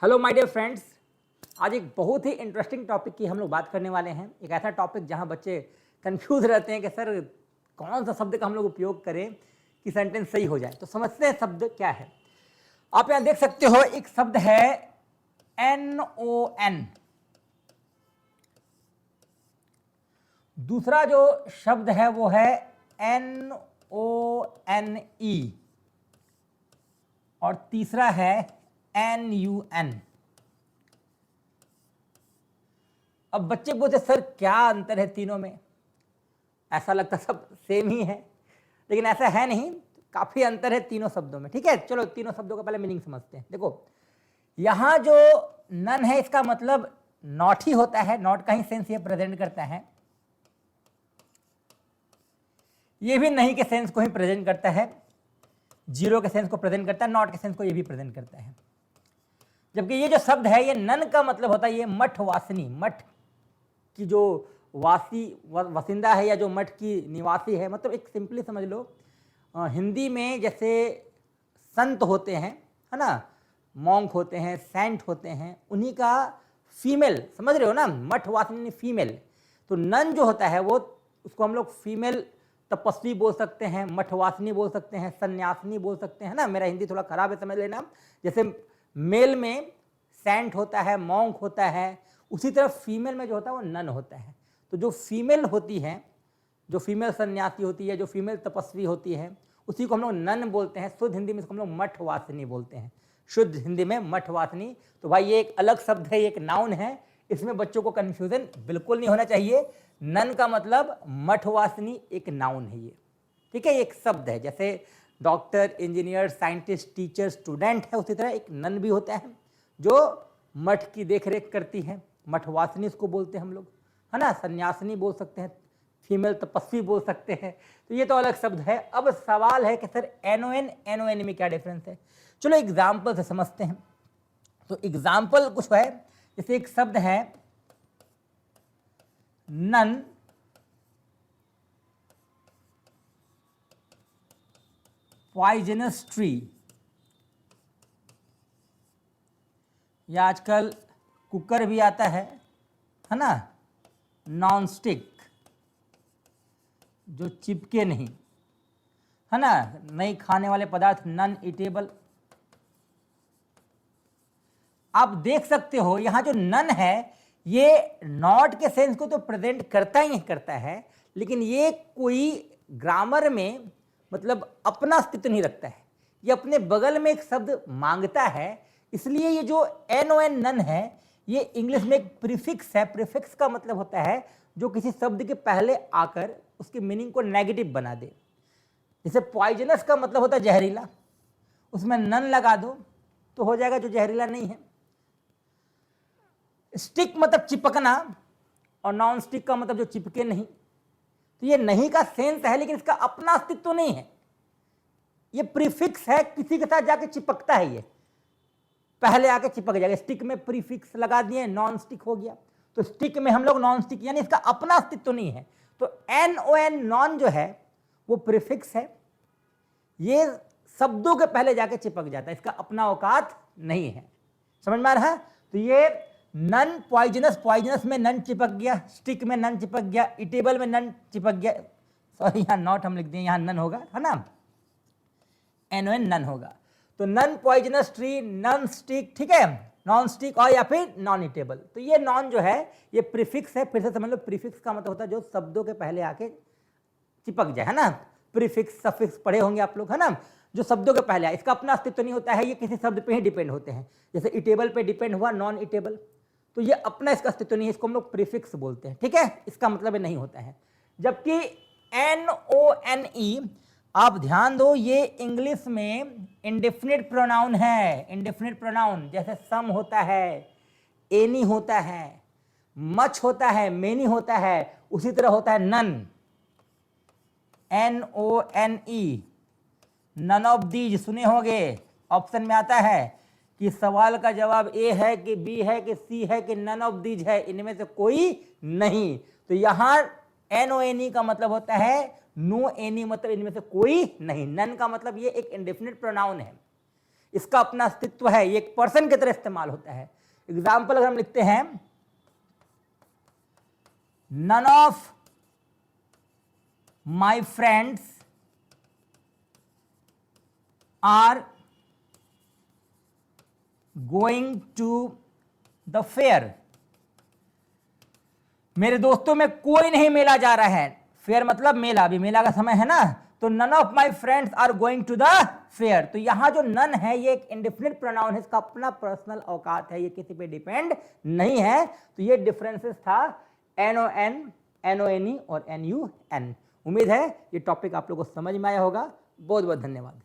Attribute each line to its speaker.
Speaker 1: Hello my dear friends, आज एक बहुत ही इंटरेस्टिंग टॉपिक की हम लोग बात करने वाले हैं। एक ऐसा टॉपिक जहां बच्चे कंफ्यूज रहते हैं कि सर कौन सा शब्द का हम लोग उपयोग करें कि सेंटेंस सही हो जाए। तो समझते हैं शब्द क्या है। आप यहां देख सकते हो एक शब्द है NON। दूसरा जो शब्द है वो है NONE और तीसरा है NUN। अब बच्चे पूछते सर क्या अंतर है तीनों में। ऐसा लगता सब सेम ही है, लेकिन ऐसा है नहीं, काफी अंतर है तीनों शब्दों में। ठीक है, चलो तीनों शब्दों का पहले मीनिंग समझते हैं। देखो यहां जो नन है इसका मतलब नॉट ही होता है, नॉट का ही सेंस ये प्रेजेंट करता है। ये भी नहीं के सेंस को ही प्रेजेंट करता है, जीरो के सेंस को प्रेजेंट करता है, नॉट के सेंस को ये भी प्रेजेंट करता है। जबकि ये जो शब्द है ये नन का मतलब होता है ये मठ वासिनी, मठ की जो वसिंदा है या जो मठ की निवासी है। मतलब एक सिंपली समझ लो, हिंदी में जैसे संत होते हैं, है ना, मॉन्क होते हैं, सेंट होते हैं, उन्हीं का फीमेल, समझ रहे हो ना, मठ वासिनी फीमेल। तो नन जो होता है वो उसको हम लोग फीमेल तपस्वी बोल सकते हैं, मठवासिनी बोल सकते हैं, सन्यासिनी बोल सकते हैं ना। मेरा हिंदी थोड़ा खराब है, समझ लेना। जैसे मेल में सेंट होता है, मॉन्क होता है, उसी तरह फीमेल में जो होता है वो नन होता है। तो जो फीमेल होती है, जो फीमेल सन्यासी होती है, जो फीमेल तपस्वी होती है, उसी को हम लोग नन बोलते हैं। शुद्ध हिंदी में इसको हम लोग मठवासिनी बोलते हैं, शुद्ध हिंदी में मठवासिनी। तो भाई ये एक अलग शब्द है, एक नाउन है, इसमें बच्चों को कन्फ्यूजन बिल्कुल नहीं होना चाहिए। नन का मतलब मठवासिनी एक नाउन है ये, ठीक है, एक शब्द है। जैसे doctor, engineer, scientist, teacher, student है, उसी तरह एक नन भी होता है जो मठ की देखरेख करती है, मठवासिनी इसको बोलते हैं हम लोग, है ना। सन्यासिनी बोल सकते हैं, फीमेल तपस्वी बोल सकते हैं। तो ये तो अलग शब्द है। अब सवाल है कि सर NON NON में क्या डिफरेंस है। चलो एग्जाम्पल से समझते हैं। तो एग्जाम्पल कुछ है, जैसे एक शब्द है नन पॉइजनस ट्री, या आजकल कुकर भी आता है ना, नॉन स्टिक, जो चिपके नहीं, है ना, नहीं खाने वाले पदार्थ, नॉन ईटेबल। आप देख सकते हो यहां जो नन है ये नॉट के सेंस को तो प्रेजेंट करता ही करता है, लेकिन ये कोई ग्रामर में मतलब अपना अस्तित्व नहीं रखता है, ये अपने बगल में एक शब्द मांगता है। इसलिए ये जो NON नन है ये इंग्लिश में एक प्रीफिक्स है। प्रीफिक्स का मतलब होता है जो किसी शब्द के पहले आकर उसके मीनिंग को नेगेटिव बना दे। जैसे पॉइजनस का मतलब होता है जहरीला, उसमें नन लगा दो तो हो जाएगा जो जहरीला नहीं है। स्टिक मतलब चिपकना, और नॉन स्टिक का मतलब जो चिपके नहीं। तो ये नहीं का सेंस है, लेकिन इसका अपना अस्तित्व तो नहीं है, ये प्रीफिक्स है, किसी के साथ जाके चिपकता है, ये पहले आके चिपक जाएगा। स्टिक में प्रीफिक्स लगा दिए, नॉन स्टिक हो गया। तो स्टिक में हम लोग नॉन स्टिक, यानी इसका अपना अस्तित्व तो नहीं है। तो NON नॉन जो है वो प्रीफिक्स है, ये शब्दों के पहले जाके चिपक जाता है, इसका अपना औकात नहीं है। समझ में आ रहा है। तो ये नन पॉइजनस, पॉइजनस में नन चिपक गया, स्टिक में नन चिपक गया, इटेबल में नन चिपक गया। सॉरी यहाँ नॉट हम लिख दिए, यहाँ नन होगा, है ना, NON नन होगा। तो non poisonous tree, non stick, ठीक है, नॉन स्टिक और या फिर नॉन इटेबल। तो ये नॉन जो है ये प्रीफिक्स है। फिर से समझ लो, प्रीफिक्स का मतलब होता है जो शब्दों के पहले आके चिपक जाए, है ना। प्रीफिक्स सफिक्स पढ़े होंगे आप लोग, है ना, जो शब्दों के पहले आए, इसका अपना अस्तित्व नहीं होता है, ये किसी शब्द पे ही डिपेंड होते हैं। जैसे इटेबल पे डिपेंड हुआ नॉन इटेबल, तो ये अपना इसका अस्तित्व नहीं है, इसको हम लोग प्रीफिक्स बोलते हैं, ठीक है, इसका मतलब नहीं होता है। जबकि NONE, आप ध्यान दो, ये इंग्लिश में इंडेफिनिट प्रोनाउन है। इंडेफिनिट प्रोनाउन जैसे सम होता है, एनी होता है, मच होता है, मेनी होता है, उसी तरह होता है none, NONE, none of these. सुने होंगे ऑप्शन में आता है कि सवाल का जवाब A है कि B है कि C है कि नन ऑफ दीज है, इनमें से कोई नहीं। तो यहां NONE का मतलब होता है नो एनी, मतलब इनमें से कोई नहीं। नन का मतलब ये एक इंडेफिनिट प्रोनाउन है, इसका अपना अस्तित्व है, ये एक पर्सन की तरह इस्तेमाल होता है। एग्जाम्पल अगर हम लिखते हैं, none of my friends are going to the fair, मेरे दोस्तों में कोई नहीं मेला जा रहा है। फेयर मतलब मेला, अभी मेला का समय है ना, तो none of my friends are going to the fair. तो यहां जो नन है ये एक इंडेफिनिट प्रोनाउन है, इसका अपना पर्सनल औकात है, ये किसी पे डिपेंड नहीं है। तो ये डिफरेंसेस था NON, NONE और NUN। उम्मीद है ये टॉपिक आप लोगों को समझ में आया होगा। बहुत बहुत धन्यवाद।